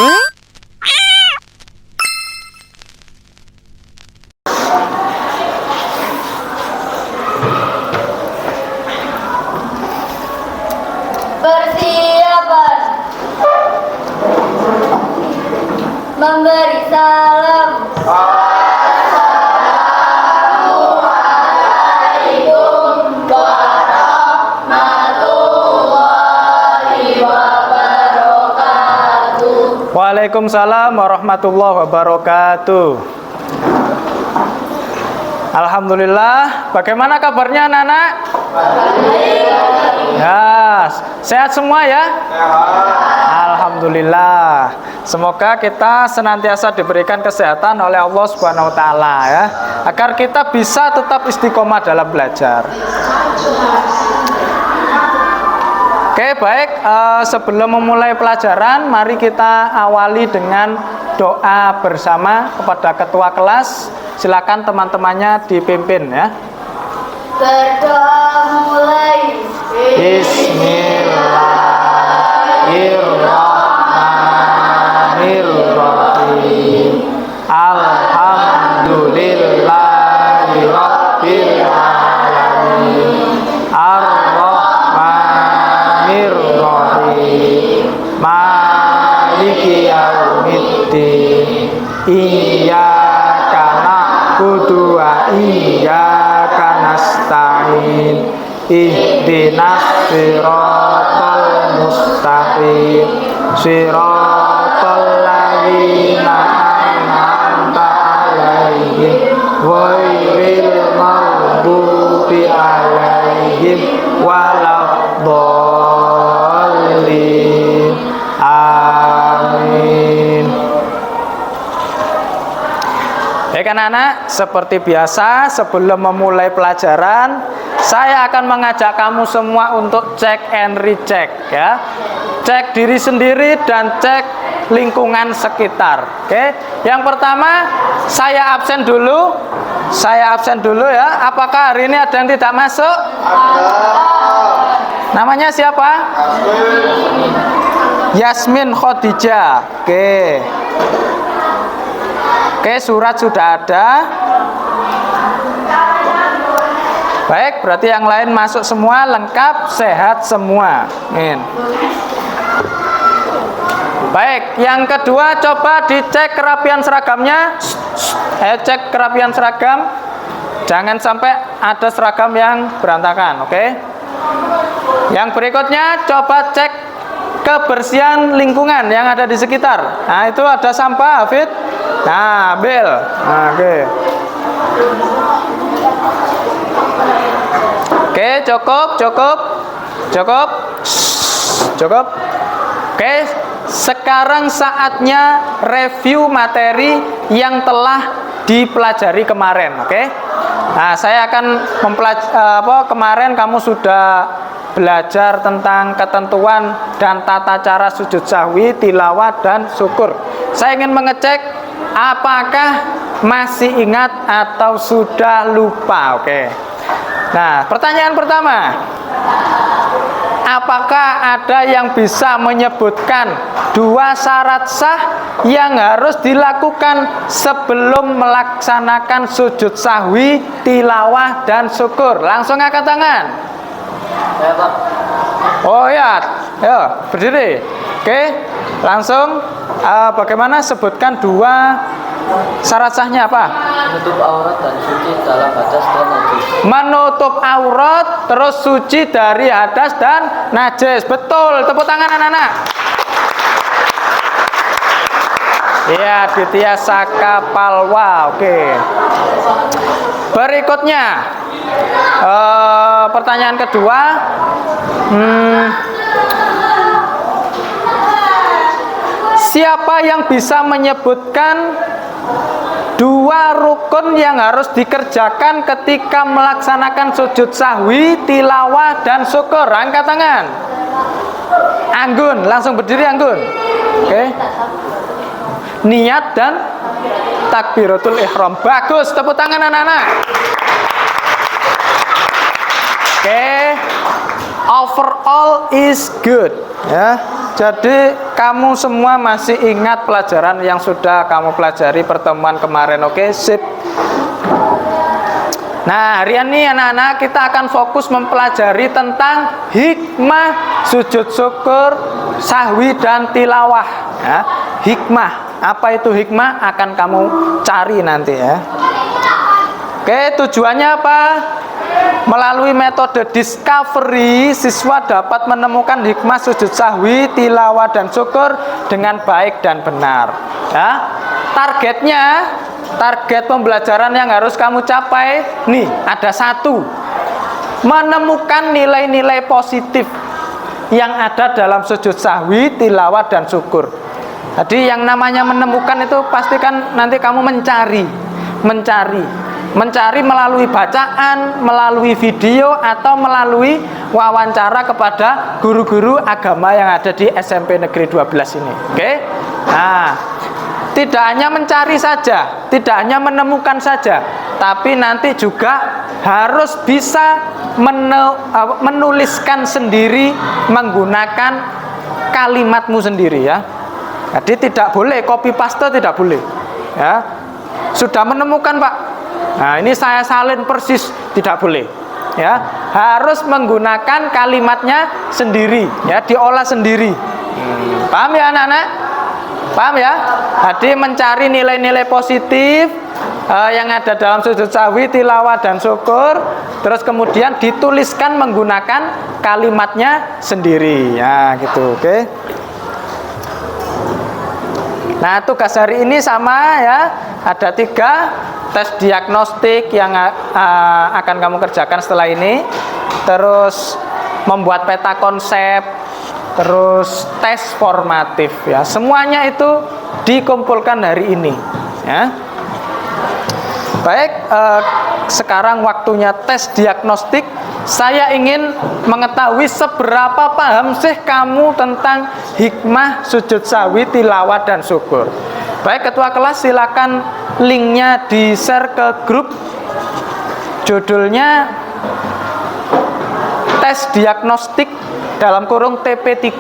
Persiapan memberi salam. Assalamualaikum warahmatullahi wabarakatuh. Waalaikumsalam warahmatullahi wabarakatuh. Alhamdulillah. Bagaimana kabarnya anak-anak? Ya, sehat semua ya? Alhamdulillah. Semoga kita senantiasa diberikan kesehatan oleh Allah Subhanahu wa taala ya, agar kita bisa tetap istiqomah dalam belajar. Oke, baik, sebelum memulai pelajaran, mari kita awali dengan doa bersama kepada ketua kelas. Silakan teman-temannya dipimpin ya. Berdoa mulai. Bismillahirrahmanirrahim. Alhamdulillahirabbil alamin. Ar-Rahmanirrahim. Maliki yaumiddin. Iyyaka na'budu wa iyyaka nasta'in. Ihdinas siratal mustaqim. Siratal ladzina an'amta 'alaihim ghairil maghdubi 'alaihim waladdallin. Amin. Baik anak-anak, seperti biasa sebelum memulai pelajaran, saya akan mengajak kamu semua untuk cek and recheck ya. Cek diri sendiri dan cek lingkungan sekitar. Oke. Yang pertama, saya absen dulu. Saya absen dulu ya. Apakah hari ini ada yang tidak masuk? Namanya siapa? Yasmin Khadijah. Oke. Oke, surat sudah ada. Baik, berarti yang lain masuk semua, lengkap, sehat semua. Amin. Baik, yang kedua coba dicek kerapian seragamnya. Cek kerapian seragam. Jangan sampai ada seragam yang berantakan, oke? Yang berikutnya coba cek kebersihan lingkungan yang ada di sekitar. Nah, itu ada sampah, Hafid. Nah, ambil. Nah, oke. Oke, cukup. Oke, sekarang saatnya review materi yang telah dipelajari kemarin, oke? Nah, saya akan kemarin kamu sudah belajar tentang ketentuan dan tata cara sujud sahwi, tilawah, dan syukur. Saya ingin mengecek apakah masih ingat atau sudah lupa, oke? Nah, pertanyaan pertama, apakah ada yang bisa menyebutkan dua syarat sah yang harus dilakukan sebelum melaksanakan sujud sahwi, tilawah, dan syukur? Langsung angkat tangan. Ya, Pak. Oh ya, ayo berdiri. Oke, langsung bagaimana sebutkan dua syarat sahnya apa? Menutup aurat dan suci dalam hadas dan najis. Menutup aurat terus suci dari hadas dan najis. Betul, tepuk tangan anak-anak. Ya, Ditya Saka Palwa. Oke. Berikutnya pertanyaan kedua. Siapa yang bisa menyebutkan dua rukun yang harus dikerjakan ketika melaksanakan sujud sahwi, tilawah, dan syukur? Angkat tangan. Anggun, langsung berdiri Anggun. Oke. Niat dan takbiratul ihram. Bagus, tepuk tangan anak-anak. Oke. Overall is good ya. Jadi kamu semua masih ingat pelajaran yang sudah kamu pelajari pertemuan kemarin. Oke, sip. Nah, hari ini anak-anak kita akan fokus mempelajari tentang hikmah sujud syukur, sahwi, dan tilawah ya. Hikmah, apa itu hikmah akan kamu cari nanti ya. Oke, tujuannya apa? Melalui metode discovery, siswa dapat menemukan hikmah sujud sahwi, tilawah, dan syukur dengan baik dan benar ya. Target pembelajaran yang harus kamu capai nih ada satu, menemukan nilai-nilai positif yang ada dalam sujud sahwi, tilawah, dan syukur. Jadi yang namanya menemukan itu pastikan nanti kamu mencari melalui bacaan, melalui video, atau melalui wawancara kepada guru-guru agama yang ada di SMP Negeri 12 ini. Oke? Nah, tidak hanya mencari saja, tidak hanya menemukan saja, tapi nanti juga harus bisa menuliskan sendiri menggunakan kalimatmu sendiri ya. Jadi tidak boleh copy paste, tidak boleh ya. Sudah menemukan Pak, nah ini saya salin persis, tidak boleh ya. Harus menggunakan kalimatnya sendiri ya, diolah sendiri. Paham ya anak-anak? Paham ya? Jadi mencari nilai-nilai positif yang ada dalam sujud sahwi, tilawah, dan syukur, terus kemudian dituliskan menggunakan kalimatnya sendiri ya gitu. Oke. Nah, tugas hari ini sama ya, ada 3 tes diagnostik yang akan kamu kerjakan setelah ini, terus membuat peta konsep, terus tes formatif ya. Semuanya itu dikumpulkan hari ini ya. Baik, sekarang waktunya tes diagnostik. Saya ingin mengetahui seberapa paham sih kamu tentang hikmah sujud sahwi, tilawah, dan syukur. Baik, ketua kelas silakan linknya di-share ke grup. Judulnya tes diagnostik dalam kurung TP3.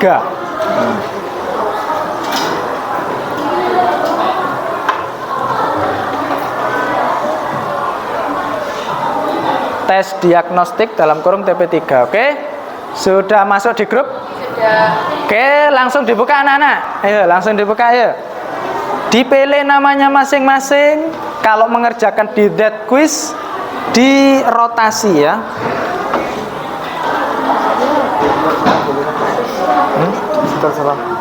Tes diagnostik dalam kurung TP3. Oke? Sudah masuk di grup? Sudah. Oke, langsung dibuka anak-anak. Ayo, langsung dibuka ayo. Dipilih namanya masing-masing. Kalau mengerjakan di that quiz, di rotasi ya. Terserah.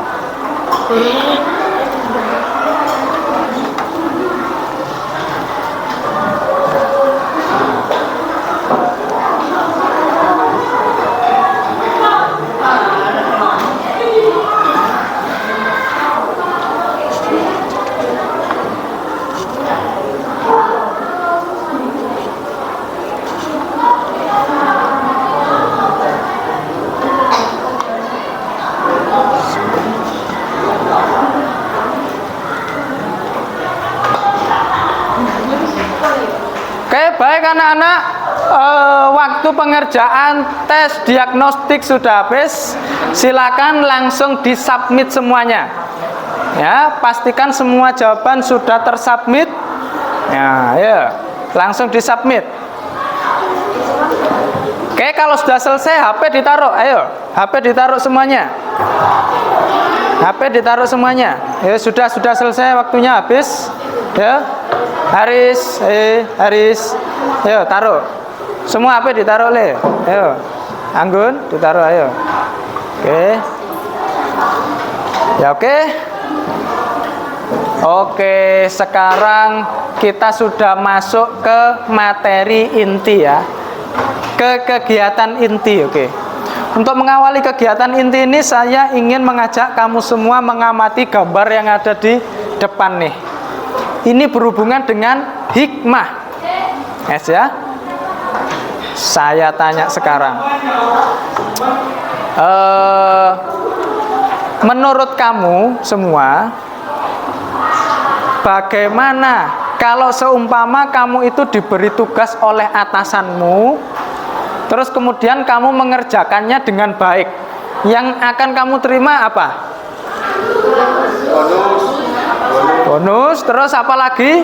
Baik anak-anak, waktu pengerjaan tes diagnostik sudah habis. Silakan langsung disubmit semuanya. Ya, pastikan semua jawaban sudah tersubmit. Ya, ya, langsung disubmit. Oke, kalau sudah selesai HP ditaruh. Ayo, HP ditaruh semuanya. HP ditaruh semuanya. Ya, sudah selesai, waktunya habis. Ya. Haris, Haris. Ayo taruh. Semua HP ditaruh le. Ayo. Anggun ditaruh ayo. Oke. Ya oke. Oke, sekarang kita sudah masuk ke materi inti ya. Ke kegiatan inti, oke. Untuk mengawali kegiatan inti ini saya ingin mengajak kamu semua mengamati gambar yang ada di depan nih. Ini berhubungan dengan hikmah. Yes ya. Saya tanya sekarang. Menurut kamu semua, bagaimana kalau seumpama kamu itu diberi tugas oleh atasanmu, terus kemudian kamu mengerjakannya dengan baik, yang akan kamu terima apa? Bonus, terus apa lagi?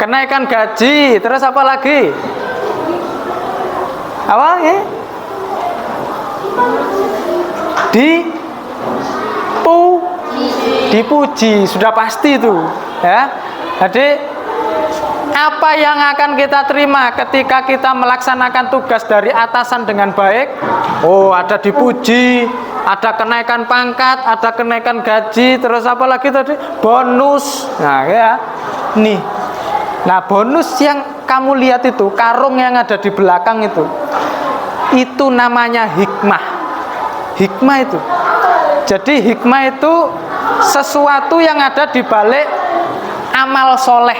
Kenaikan gaji, terus apa lagi? Apa ya? Dipuji, sudah pasti itu, ya. Jadi apa yang akan kita terima ketika kita melaksanakan tugas dari atasan dengan baik? Oh, ada dipuji, ada kenaikan pangkat, ada kenaikan gaji, terus apa lagi tadi? Bonus. Nah, ya. Nih. Nah, bonus yang kamu lihat itu, karung yang ada di belakang itu namanya hikmah. Hikmah itu. Jadi hikmah itu sesuatu yang ada di balik amal soleh.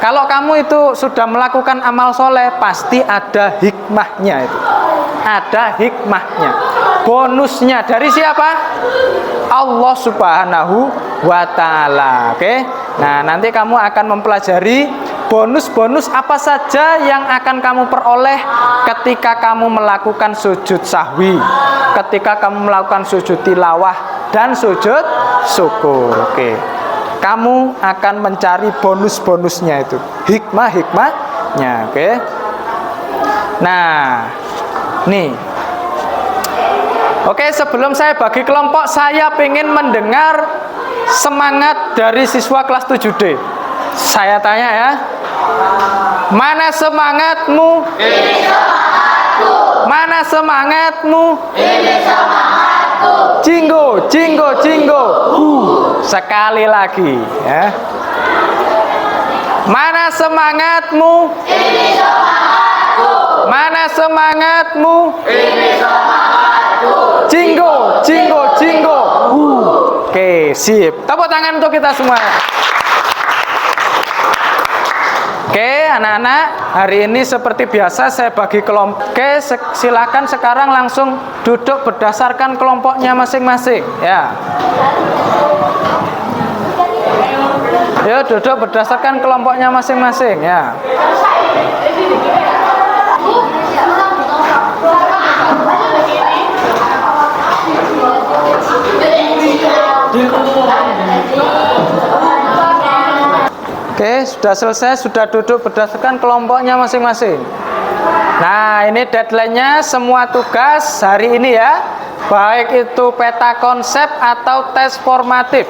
Kalau kamu itu sudah melakukan amal soleh, pasti ada hikmahnya itu. Ada hikmahnya. Bonusnya dari siapa? Allah Subhanahu wa Ta'ala. Oke. Nah, nanti kamu akan mempelajari bonus-bonus apa saja yang akan kamu peroleh ketika kamu melakukan sujud sahwi, ketika kamu melakukan sujud tilawah dan sujud syukur. Oke. Kamu akan mencari bonus-bonusnya itu, hikmah-hikmahnya. Oke. Nah, nih. Oke, sebelum saya bagi kelompok, saya ingin mendengar semangat dari siswa kelas 7D. Saya tanya ya. Mana semangatmu? Ini semangatku. Mana semangatmu? Ini semangatku. Jinggo, jinggo, jinggo. Sekali lagi ya. Mana semangatmu? Ini semangatku. Mana semangatmu? Ini semangatku. Jinggo, jinggo, jinggo. Oke, sip. Tepuk tangan untuk kita semua. Oke, anak-anak, hari ini seperti biasa saya bagi kelompok. Oke, silakan sekarang langsung duduk berdasarkan kelompoknya masing-masing, ya. Ya, duduk berdasarkan kelompoknya masing-masing, ya. Oke, sudah selesai, sudah duduk berdasarkan kelompoknya masing-masing. Nah, ini deadline-nya semua tugas hari ini ya. Baik itu peta konsep atau tes formatif.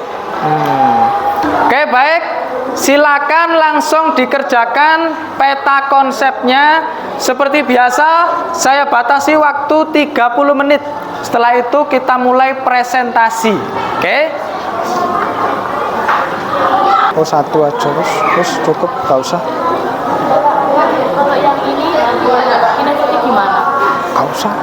Oke, baik. Silakan langsung dikerjakan peta konsepnya. Seperti biasa, saya batasi waktu 30 menit. Setelah itu kita mulai presentasi. Oke? Oh, satu aja, terus cukup, gak usah. Kalau yang ini nanti gimana? Gak usah.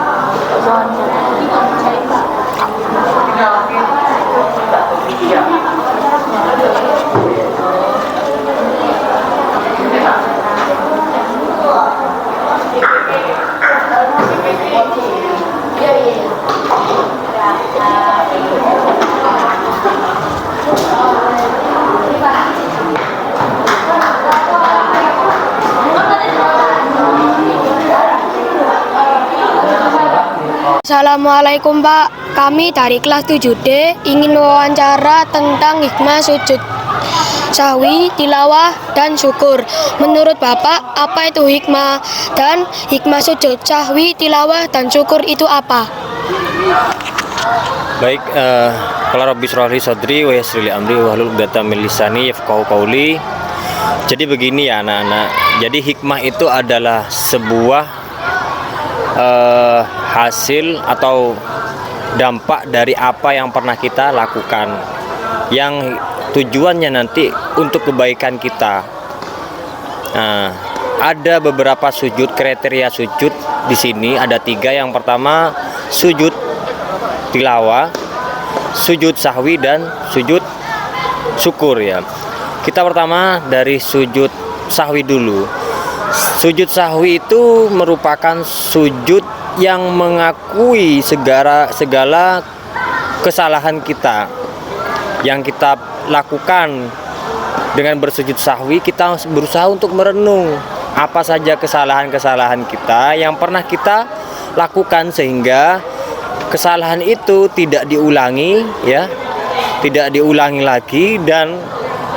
Assalamualaikum Pak, kami dari kelas 7D ingin wawancara tentang hikmah sujud sahwi, tilawah, dan syukur. Menurut Bapak, apa itu hikmah? Dan hikmah sujud sahwi, tilawah, dan syukur itu apa? Baik, qala rabbi shrah li sadri wa yassir li amri wahlul 'uqdatam min lisani yafqahu qawli. Jadi begini ya anak-anak. Jadi hikmah itu adalah sebuah hasil atau dampak dari apa yang pernah kita lakukan, yang tujuannya nanti untuk kebaikan kita. Nah, ada beberapa sujud, kriteria sujud di sini ada 3. Yang pertama sujud tilawah, sujud sahwi, dan sujud syukur ya. Kita pertama dari sujud sahwi dulu. Sujud sahwi itu merupakan sujud yang mengakui segala kesalahan kita yang kita lakukan. Dengan bersujud sahwi kita berusaha untuk merenung apa saja kesalahan-kesalahan kita yang pernah kita lakukan, sehingga kesalahan itu tidak diulangi ya. tidak diulangi lagi, dan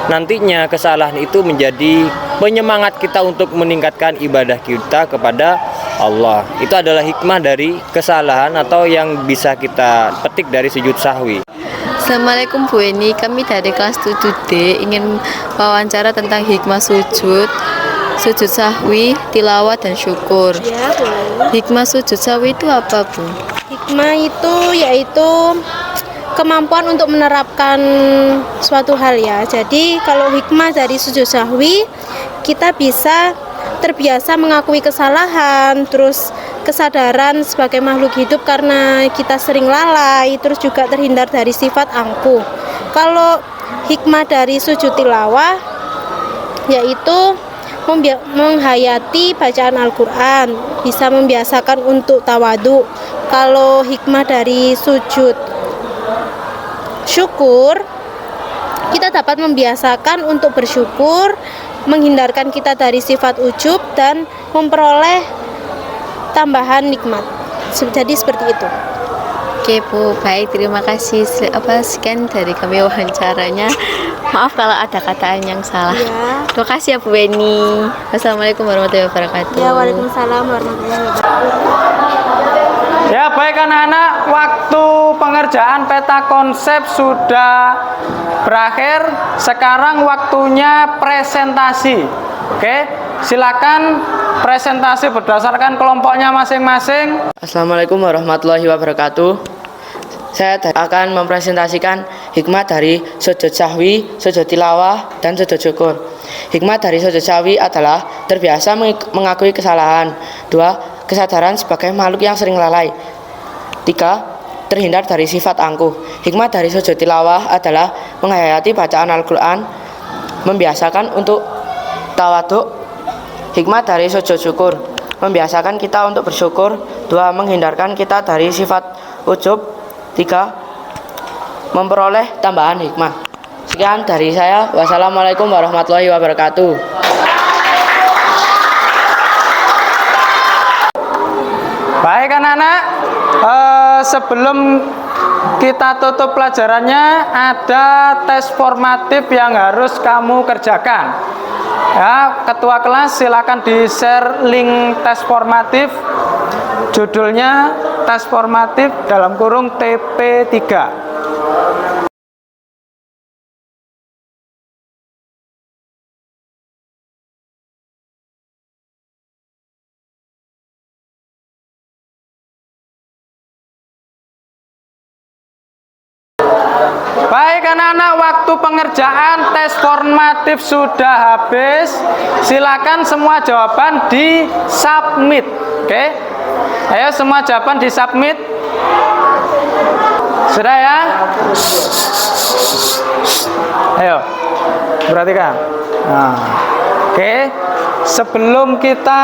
nantinya kesalahan itu menjadi penyemangat kita untuk meningkatkan ibadah kita kepada Allah. Itu adalah hikmah dari kesalahan atau yang bisa kita petik dari sujud sahwi. Assalamualaikum Bu Eni, kami dari kelas 7D ingin wawancara tentang hikmah sujud sahwi, tilawah, dan syukur. Ya, boleh. Hikmah sujud sahwi itu apa, Bu? Hikmah itu yaitu kemampuan untuk menerapkan suatu hal ya. Jadi kalau hikmah dari sujud sahwi, kita bisa terbiasa mengakui kesalahan, terus kesadaran sebagai makhluk hidup karena kita sering lalai, terus juga terhindar dari sifat angkuh. Kalau hikmah dari sujud tilawah yaitu menghayati bacaan Al-Quran, bisa membiasakan untuk tawadu. Kalau hikmah dari sujud syukur, kita dapat membiasakan untuk bersyukur, menghindarkan kita dari sifat ujub dan memperoleh tambahan nikmat. Jadi seperti itu. Oke Bu, baik, terima kasih. Sekian dari kami wawancaranya. Maaf kalau ada kataan yang salah. Ya. Terima kasih ya Bu Eni. Wassalamualaikum warahmatullahi wabarakatuh. Ya, waalaikumsalam warahmatullahi wabarakatuh. Ya, baik anak-anak, waktu pengerjaan peta konsep sudah berakhir. Sekarang waktunya presentasi. Oke, silakan presentasi berdasarkan kelompoknya masing-masing. Assalamualaikum warahmatullahi wabarakatuh. Saya akan mempresentasikan hikmah dari sujud sahwi, sujud tilawah, dan sujud syukur. Hikmah dari sujud sahwi adalah terbiasa mengakui kesalahan. 2. Kesadaran sebagai makhluk yang sering lalai. 3. Terhindar dari sifat angkuh. Hikmah dari sujud tilawah adalah menghayati bacaan Al-Quran, membiasakan untuk tawaduk. Hikmah dari sujud syukur, membiasakan kita untuk bersyukur. 2. Menghindarkan kita dari sifat ujub. 3. Memperoleh tambahan hikmah. Sekian dari saya. Wassalamualaikum warahmatullahi wabarakatuh. Baik anak-anak, sebelum kita tutup pelajarannya, ada tes formatif yang harus kamu kerjakan. Ya, ketua kelas silakan di-share link tes formatif. Judulnya tes formatif dalam kurung TP3. Baik anak-anak, waktu pengerjaan tes formatif sudah habis. Silakan semua jawaban di submit. Oke, ayo semua jawaban di submit. Sudah ya? Ayo, perhatikan. Nah, oke. Sebelum kita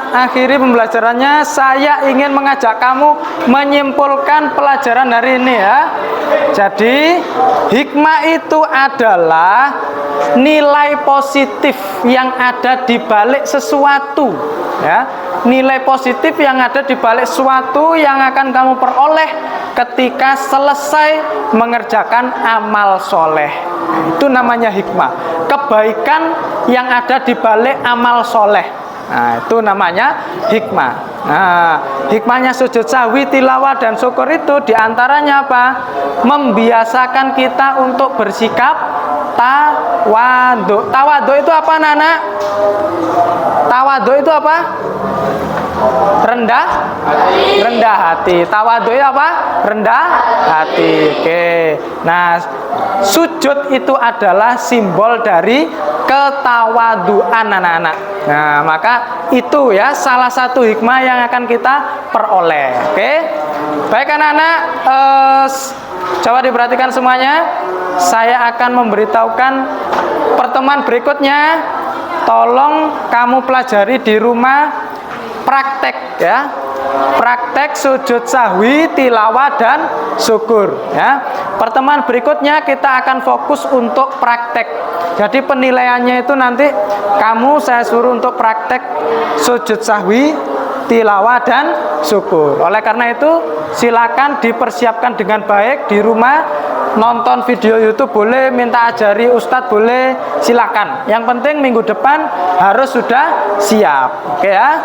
akhiri pembelajarannya, saya ingin mengajak kamu menyimpulkan pelajaran hari ini ya. Jadi, hikmah itu adalah nilai positif yang ada di balik sesuatu, ya. Nilai positif yang ada di balik sesuatu yang akan kamu peroleh ketika selesai mengerjakan amal soleh. Itu namanya hikmah. Kebaikan yang ada di balik amal soleh. Nah, itu namanya hikmah. Nah, hikmahnya sujud sahwi, tilawah, dan syukur itu diantaranya apa? Membiasakan kita untuk bersikap tawadhu. Tawadhu itu apa, Nana? Tawadhu itu apa? Rendah hati. Tawadhu itu apa? Rendah hati. Oke. Nah, sujud itu adalah simbol dari ketawaduan anak-anak. Nah, maka itu ya salah satu hikmah yang akan kita peroleh. Oke. Baik anak-anak, coba diperhatikan semuanya. Saya akan memberitahukan pertemuan berikutnya. Tolong kamu pelajari di rumah, praktek ya, praktek sujud sahwi, tilawah, dan syukur ya. Pertemuan berikutnya kita akan fokus untuk praktek. Jadi penilaiannya itu nanti kamu saya suruh untuk praktek sujud sahwi, tilawah dan syukur. Oleh karena itu, silakan dipersiapkan dengan baik di rumah. Nonton video YouTube boleh, minta ajari Ustadz boleh, silakan. Yang penting minggu depan harus sudah siap. Oke ya.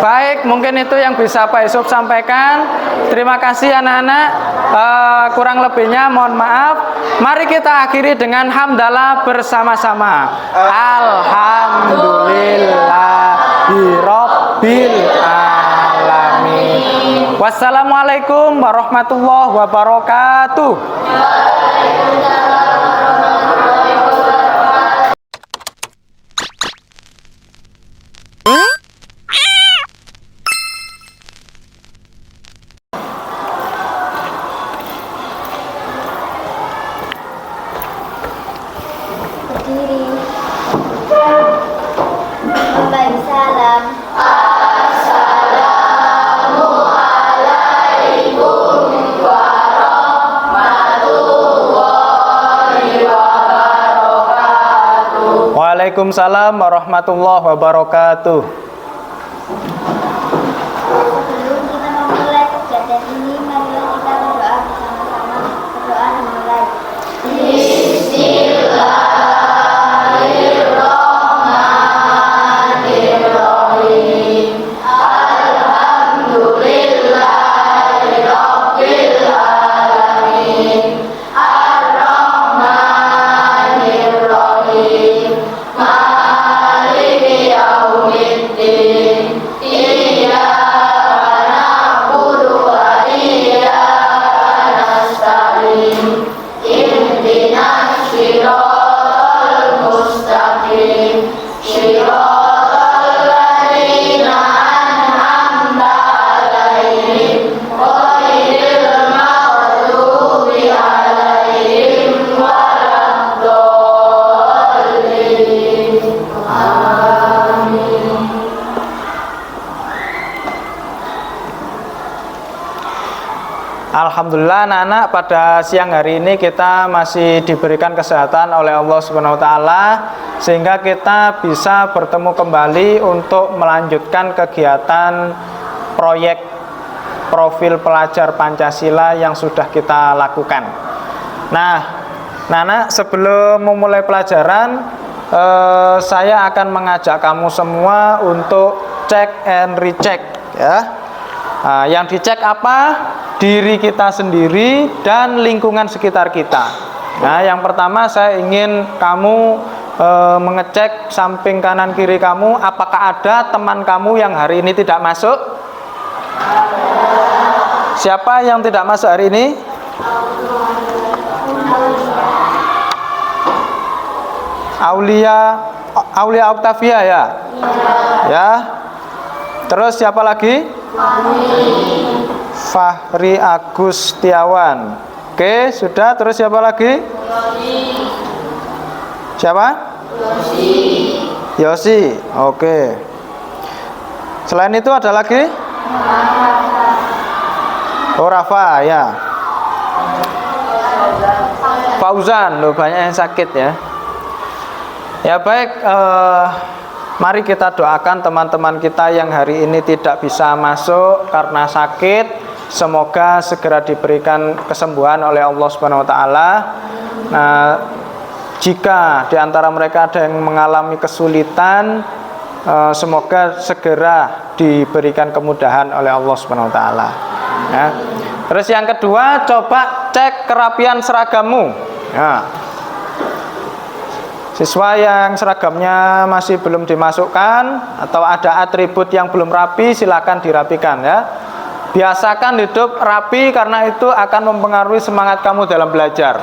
Baik, mungkin itu yang bisa Pak Yusuf sampaikan. Terima kasih anak-anak. Kurang lebihnya mohon maaf. Mari kita akhiri dengan hamdalah bersama-sama. Alhamdulillahirabbil alamin. Wassalamualaikum warahmatullahi wabarakatuh. Berdiri. Memberi salam. Waalaikumsalam warahmatullahi wabarakatuh. Sebelum kita memulai kegiatan ini, marilah kita berdoa bersama-sama. Berdoa dimulai. Alhamdulillah anak-anak, pada siang hari ini kita masih diberikan kesehatan oleh Allah Subhanahu wa taala sehingga kita bisa bertemu kembali untuk melanjutkan kegiatan proyek profil pelajar Pancasila yang sudah kita lakukan. Nah, anak-anak, sebelum memulai pelajaran saya akan mengajak kamu semua untuk cek and recheck ya. Yang dicek apa? Diri kita sendiri dan lingkungan sekitar kita. Nah, yang pertama saya ingin kamu mengecek samping kanan kiri kamu, apakah ada teman kamu yang hari ini tidak masuk? Siapa yang tidak masuk hari ini? Aulia Octavia ya? Ya. Terus siapa lagi? Fahri Agustiawan. Oke, sudah. Terus siapa lagi? Siapa? Yosi. Oke. Selain itu ada lagi? Oh, Rafa ya. Fauzan, loh banyak yang sakit ya. Ya baik, mari kita doakan teman-teman kita yang hari ini tidak bisa masuk karena sakit. Semoga segera diberikan kesembuhan oleh Allah Subhanahu wa taala. Nah, jika di antara mereka ada yang mengalami kesulitan, semoga segera diberikan kemudahan oleh Allah Subhanahu wa taala. Ya. Terus yang kedua, coba cek kerapian seragammu. Ya. Siswa yang seragamnya masih belum dimasukkan atau ada atribut yang belum rapi, silakan dirapikan ya. Biasakan hidup rapi karena itu akan mempengaruhi semangat kamu dalam belajar.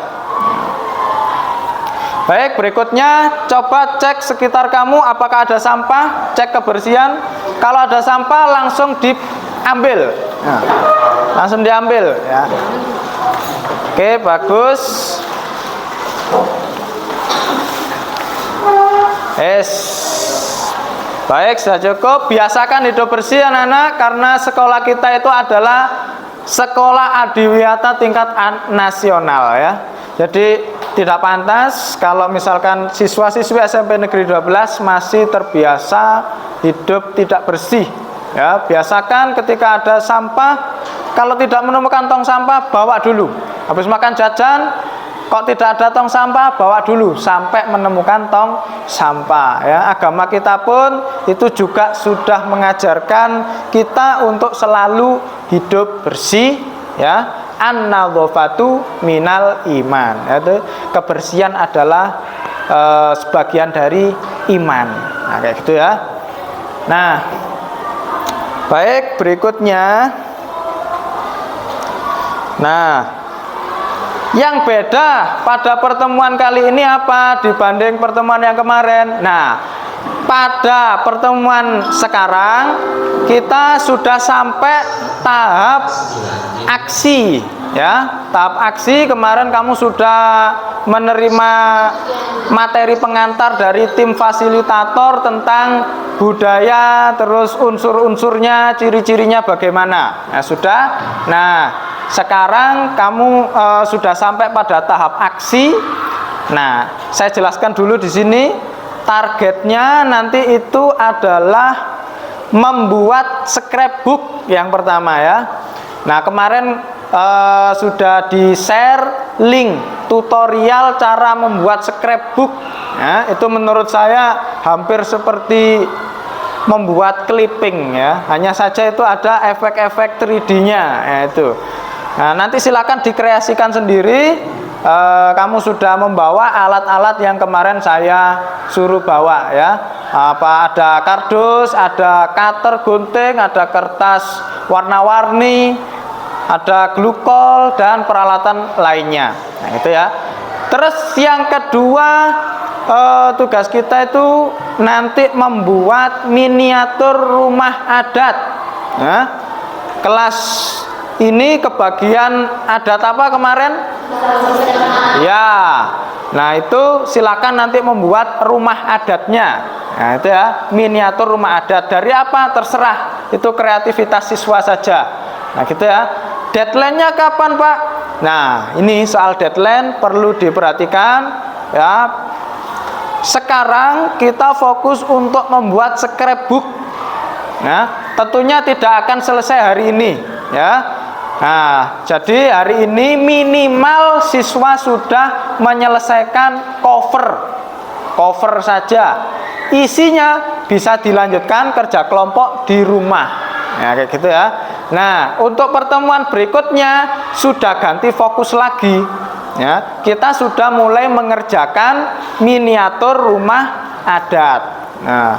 Baik, berikutnya coba cek sekitar kamu apakah ada sampah, cek kebersihan. Kalau ada sampah langsung diambil. Nah, langsung diambil ya. Oke, bagus. Baik, sudah cukup. Biasakan hidup bersih anak-anak, karena sekolah kita itu adalah sekolah adiwiyata tingkat nasional ya. Jadi tidak pantas kalau misalkan siswa-siswi SMP Negeri 12 masih terbiasa hidup tidak bersih. Ya, biasakan ketika ada sampah, kalau tidak menemukan tong sampah, bawa dulu. Habis makan jajan, kok tidak ada tong sampah, bawa dulu sampai menemukan tong sampah. Ya, agama kita pun itu juga sudah mengajarkan kita untuk selalu hidup bersih. Ya, an-nadzafatu minal iman. Itu kebersihan adalah sebagian dari iman. Nah, kayak gitu ya. Nah, baik, berikutnya. Nah, yang beda pada pertemuan kali ini apa dibanding pertemuan yang kemarin? Nah, pada pertemuan sekarang kita sudah sampai tahap aksi, ya. Tahap aksi, kemarin kamu sudah menerima materi pengantar dari tim fasilitator tentang budaya, terus unsur-unsurnya, ciri-cirinya bagaimana. Nah, sudah. Nah, sekarang kamu sudah sampai pada tahap aksi. Nah, saya jelaskan dulu di sini. Targetnya nanti itu adalah membuat scrapbook yang pertama, ya. Nah, kemarin sudah di-share link tutorial cara membuat scrapbook. Ya, itu menurut saya hampir seperti membuat clipping, ya. Hanya saja itu ada efek-efek 3D-nya, ya, itu. Nah, nanti silakan dikreasikan sendiri. Kamu sudah membawa alat-alat yang kemarin saya suruh bawa, ya. Apa, ada kardus, ada cutter gunting, ada kertas warna-warni, ada glukol dan peralatan lainnya. Nah, itu ya. Terus yang kedua, tugas kita itu nanti membuat miniatur rumah adat. Nah, kelas ini kebagian adat apa kemarin? Ya. Nah, itu silakan nanti membuat rumah adatnya. Nah, itu ya, miniatur rumah adat. Dari apa? Terserah. Itu kreativitas siswa saja. Nah, gitu ya. Deadline-nya kapan, Pak? Nah, ini soal deadline perlu diperhatikan, ya. Sekarang kita fokus untuk membuat scrapbook. Nah, tentunya tidak akan selesai hari ini, ya. Nah, jadi hari ini minimal siswa sudah menyelesaikan cover saja. Isinya bisa dilanjutkan kerja kelompok di rumah. Nah, kayak gitu ya. Nah, untuk pertemuan berikutnya sudah ganti fokus lagi. Ya, kita sudah mulai mengerjakan miniatur rumah adat. Nah,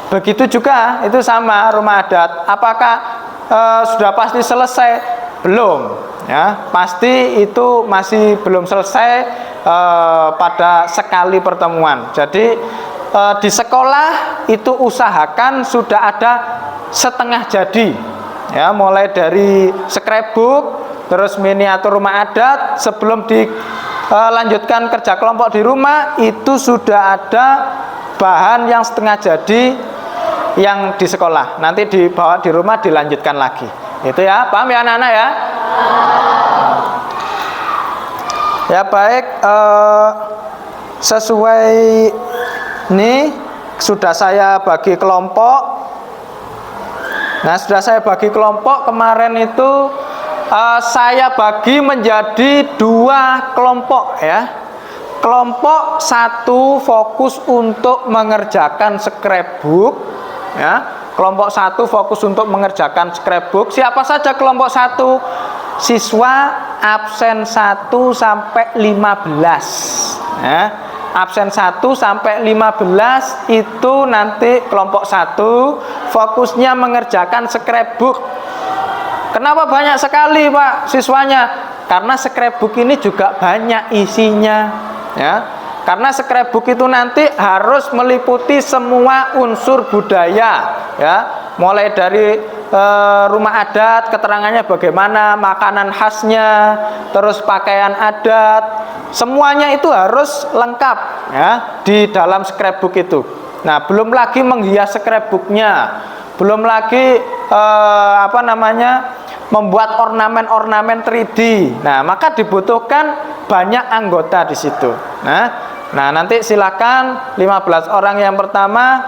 begitu juga itu sama rumah adat. Apakah sudah pasti selesai? Belum, ya. Pasti itu masih belum selesai pada sekali pertemuan. Jadi di sekolah itu usahakan sudah ada setengah jadi, ya, mulai dari scrapbook, terus miniatur rumah adat. Sebelum dilanjutkan kerja kelompok di rumah, itu sudah ada bahan yang setengah jadi yang di sekolah. Nanti dibawa di rumah dilanjutkan lagi. Itu ya, paham ya anak-anak ya? Ya, baik, sesuai ini sudah saya bagi kelompok. Nah, sudah saya bagi kelompok. Kemarin itu saya bagi menjadi 2 kelompok, ya. Kelompok 1 fokus untuk mengerjakan scrapbook, ya. Kelompok 1 fokus untuk mengerjakan scrapbook. Siapa saja kelompok 1? Siswa absen 1 sampai 15. Ya. Absen 1 sampai 15 itu nanti kelompok 1 fokusnya mengerjakan scrapbook. Kenapa banyak sekali, Pak, siswanya? Karena scrapbook ini juga banyak isinya, ya. Karena scrapbook itu nanti harus meliputi semua unsur budaya, ya. Mulai dari rumah adat, keterangannya bagaimana, makanan khasnya, terus pakaian adat, semuanya itu harus lengkap, ya, di dalam scrapbook itu. Nah, belum lagi menghias scrapbooknya, belum lagi membuat ornamen-ornamen 3D. Nah, maka dibutuhkan banyak anggota di situ. Nah, nanti silakan 15 orang yang pertama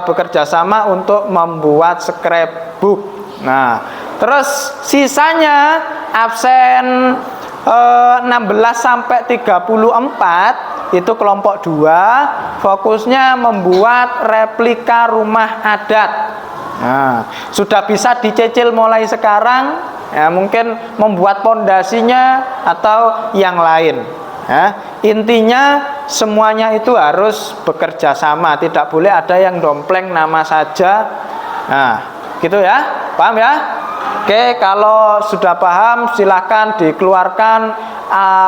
bekerja sama untuk membuat scrapbook. Nah, terus sisanya absen 16 sampai 34 itu kelompok 2, fokusnya membuat replika rumah adat. Nah, sudah bisa dicicil mulai sekarang, ya, mungkin membuat pondasinya atau yang lain. Ya, intinya semuanya itu harus bekerja sama, tidak boleh ada yang dompleng nama saja. Nah, gitu ya, paham ya? Oke, kalau sudah paham silahkan dikeluarkan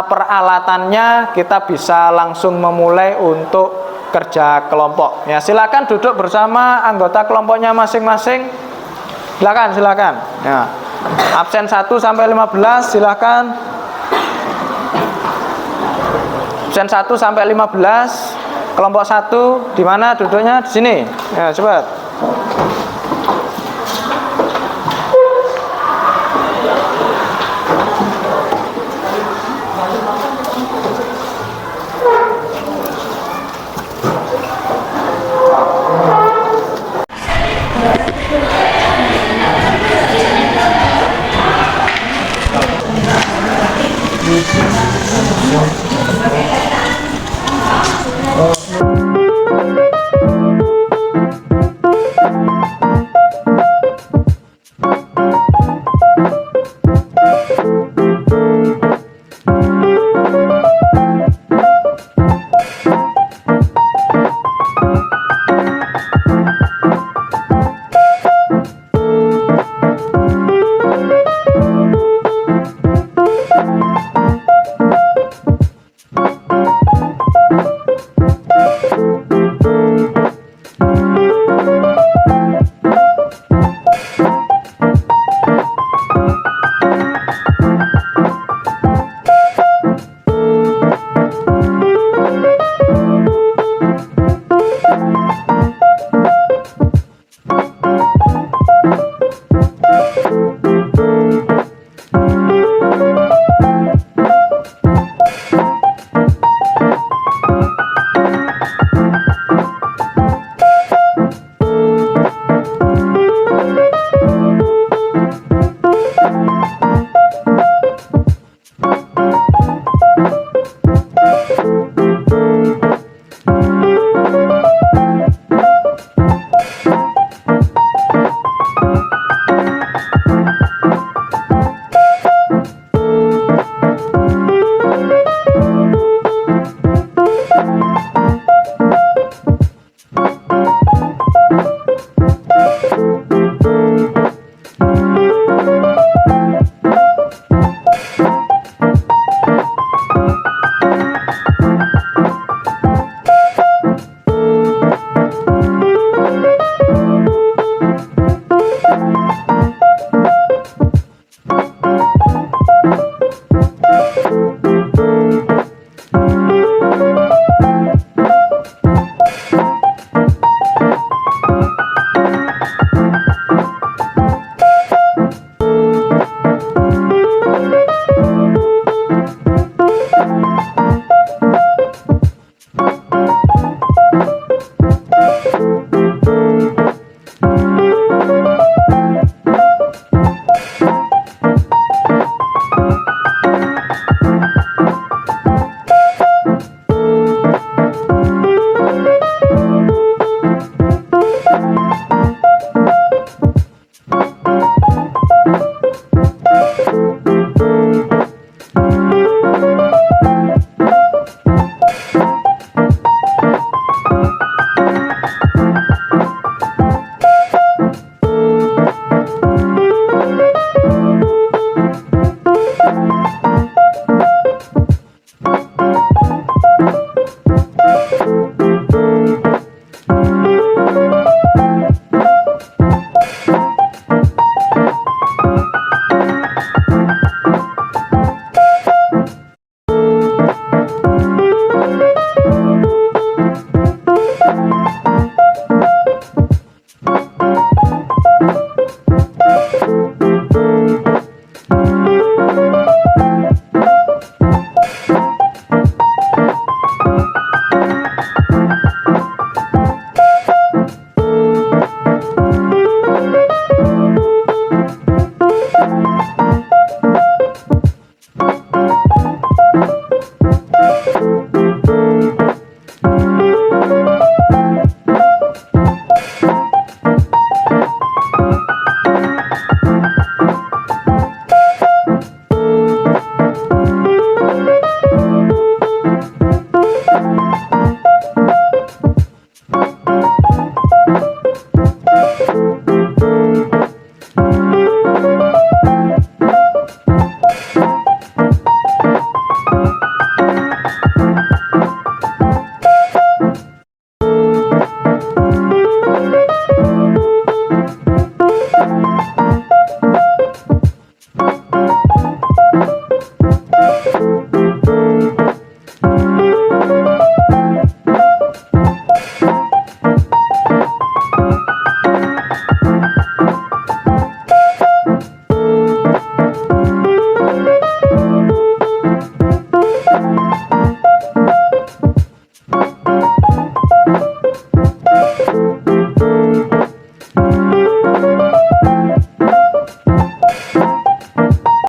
peralatannya, kita bisa langsung memulai untuk kerja kelompok. Ya, silakan duduk bersama anggota kelompoknya masing-masing. Silakan. Ya. Absen 1 sampai 15 silakan. Absen 1 sampai 15. Kelompok 1 di mana duduknya? Di sini. Ya, cepat.